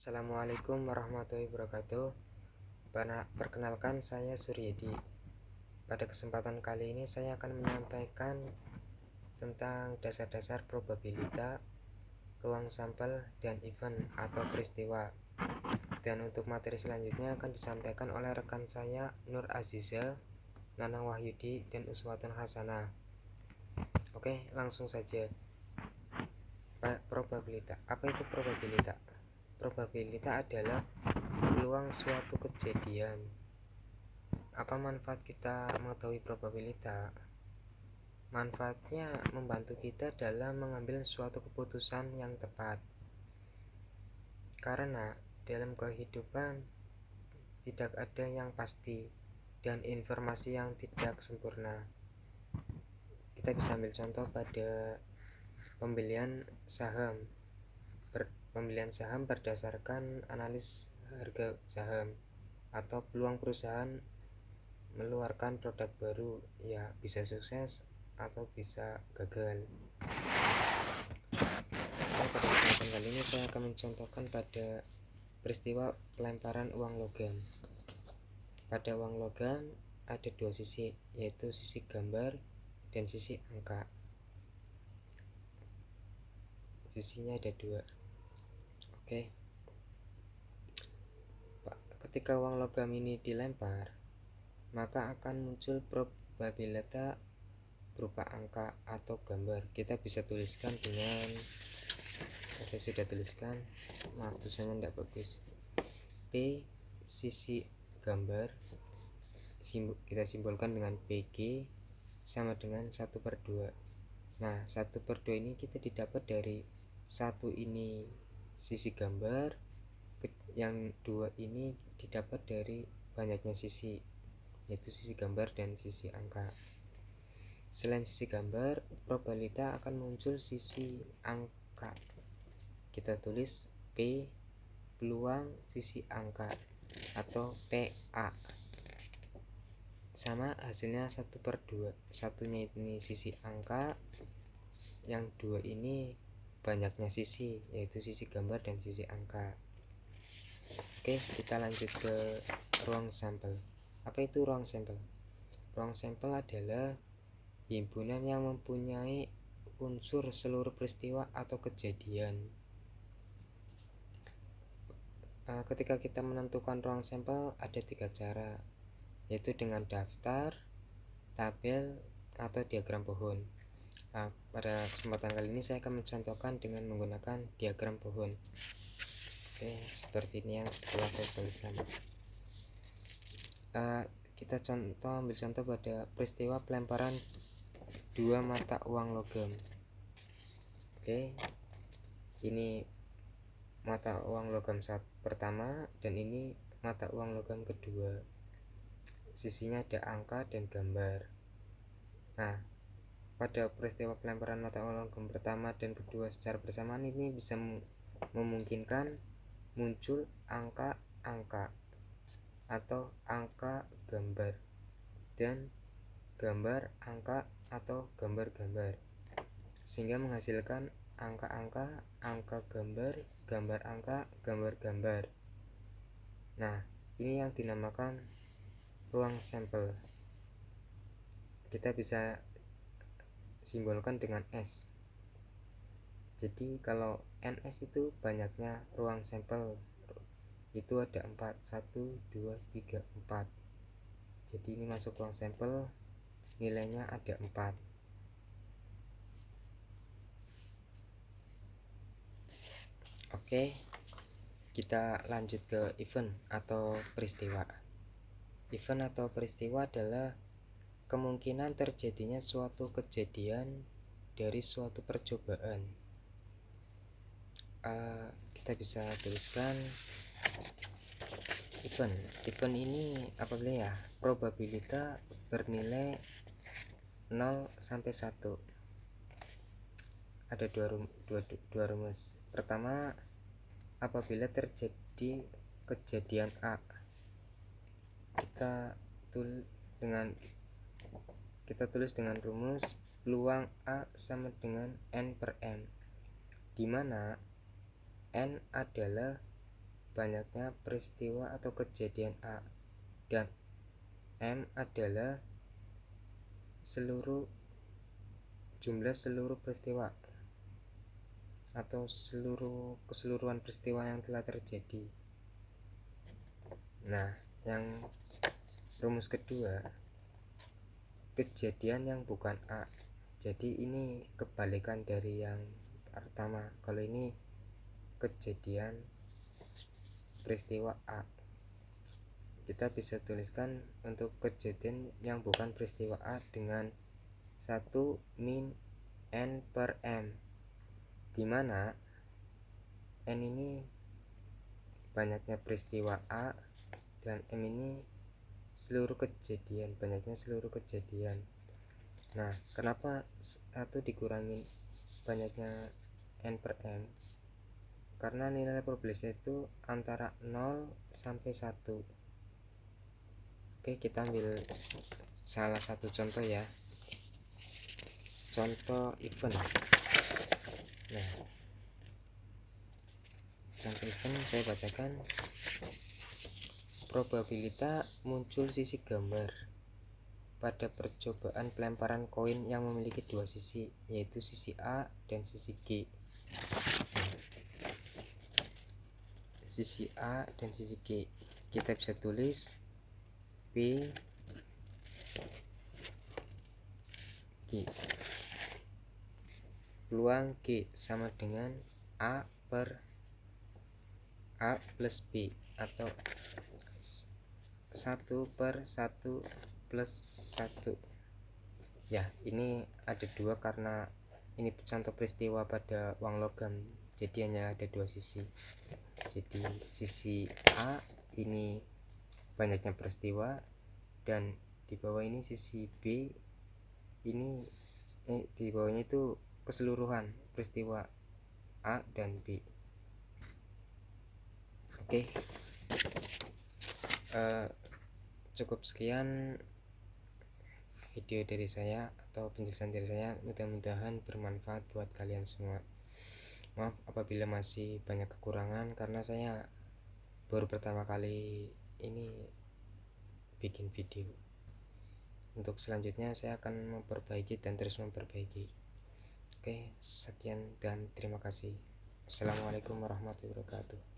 Assalamualaikum warahmatullahi wabarakatuh. Perkenalkan, saya Suryadi. Pada kesempatan kali ini saya akan menyampaikan tentang dasar-dasar probabilita, ruang sampel, dan event atau peristiwa. Dan untuk materi selanjutnya akan disampaikan oleh rekan saya Nur Aziza, Nana Wahyudi, dan Uswatun Hasanah. Oke, langsung saja. Probabilita. Apa itu probabilita? Probabilita adalah peluang suatu kejadian. Apa manfaat kita mengetahui probabilita? Manfaatnya membantu kita dalam mengambil suatu keputusan yang tepat. Karena dalam kehidupan tidak ada yang pasti dan informasi yang tidak sempurna. Kita bisa ambil contoh pada pembelian saham. Pembelian saham berdasarkan analis harga saham atau peluang perusahaan mengeluarkan produk baru, ya bisa sukses atau bisa gagal. Pada kesempatan kali ini saya akan mencontohkan pada peristiwa pelemparan uang logam. Pada uang logam ada dua sisi, yaitu sisi gambar dan sisi angka. Sisinya ada dua. Oke. Ketika uang logam ini dilempar, maka akan muncul probabilita berupa angka atau gambar. Kita bisa tuliskan dengan, saya sudah tuliskan, maaf tulisannya tidak bagus. P sisi gambar kita simbolkan dengan PG sama dengan 1/2. Nah, 1/2 ini kita didapat dari satu ini sisi gambar, yang dua ini didapat dari banyaknya sisi, yaitu sisi gambar dan sisi angka. Selain sisi gambar, probabilita akan muncul sisi angka. Kita tulis P peluang sisi angka atau PA, sama hasilnya 1/2. Satunya ini sisi angka, yang dua ini banyaknya sisi, yaitu sisi gambar dan sisi angka. Oke, kita lanjut ke ruang sampel. Apa itu ruang sampel? Ruang sampel adalah himpunan yang mempunyai unsur seluruh peristiwa atau kejadian. Ketika kita menentukan ruang sampel ada 3 cara, yaitu dengan daftar, tabel, atau diagram pohon. Pada kesempatan kali ini saya akan mencontohkan dengan menggunakan diagram pohon. Oke, seperti ini yang setelah saya tuliskan. Kita ambil contoh pada peristiwa pelemparan 2 mata uang logam. Oke, ini mata uang logam pertama dan ini mata uang logam kedua. Sisinya ada angka dan gambar. Nah, pada peristiwa pelemparan mata uang logam pertama dan kedua secara bersamaan ini bisa memungkinkan muncul angka-angka atau angka gambar dan gambar angka atau gambar-gambar, sehingga menghasilkan angka-angka, angka gambar, gambar angka, gambar-gambar. Nah, ini yang dinamakan ruang sampel. Kita bisa simbolkan dengan S. Jadi kalau NS itu banyaknya ruang sampel, itu ada 4, 1, 2, 3, 4. Jadi ini masuk ruang sampel, nilainya ada 4. Oke, kita lanjut ke event atau peristiwa. Event atau peristiwa adalah kemungkinan terjadinya suatu kejadian dari suatu percobaan. Kita bisa tuliskan event. Event ini apabila ya probabilita bernilai 0 sampai 1. Ada dua rumus. Pertama, apabila terjadi kejadian A, kita tulis dengan rumus peluang A sama dengan N/N, di mana N adalah banyaknya peristiwa atau kejadian A, dan M adalah jumlah seluruh peristiwa atau keseluruhan peristiwa yang telah terjadi. Nah, yang rumus kedua, kejadian yang bukan A. Jadi ini kebalikan dari yang pertama. Kalau ini kejadian peristiwa A, kita bisa tuliskan untuk kejadian yang bukan peristiwa A dengan 1 min N per M, dimana N ini banyaknya peristiwa A dan M ini banyaknya seluruh kejadian. Nah, kenapa 1 dikurangi banyaknya N per M? Karena nilai probabilitasnya itu antara 0 sampai 1. Oke, kita ambil salah satu contoh ya. Contoh event. Nah, contoh event saya bacakan. Probabilitas muncul sisi gambar pada percobaan pelemparan koin yang memiliki dua sisi, yaitu sisi A dan sisi G. Sisi A dan sisi G kita bisa tulis P G. Peluang G sama dengan A per A plus B, atau 1 per 1 plus 1. Ya, ini ada 2 karena ini contoh peristiwa pada uang logam, jadi hanya ada 2 sisi. Jadi sisi A ini banyaknya peristiwa, dan di bawah ini sisi B ini di bawahnya itu keseluruhan peristiwa A dan B. Oke, cukup sekian video dari saya atau penjelasan dari saya, mudah-mudahan bermanfaat buat kalian semua. Maaf apabila masih banyak kekurangan karena saya baru pertama kali ini bikin video. Untuk selanjutnya saya akan memperbaiki dan terus memperbaiki. Oke, sekian dan terima kasih. Assalamualaikum warahmatullahi wabarakatuh.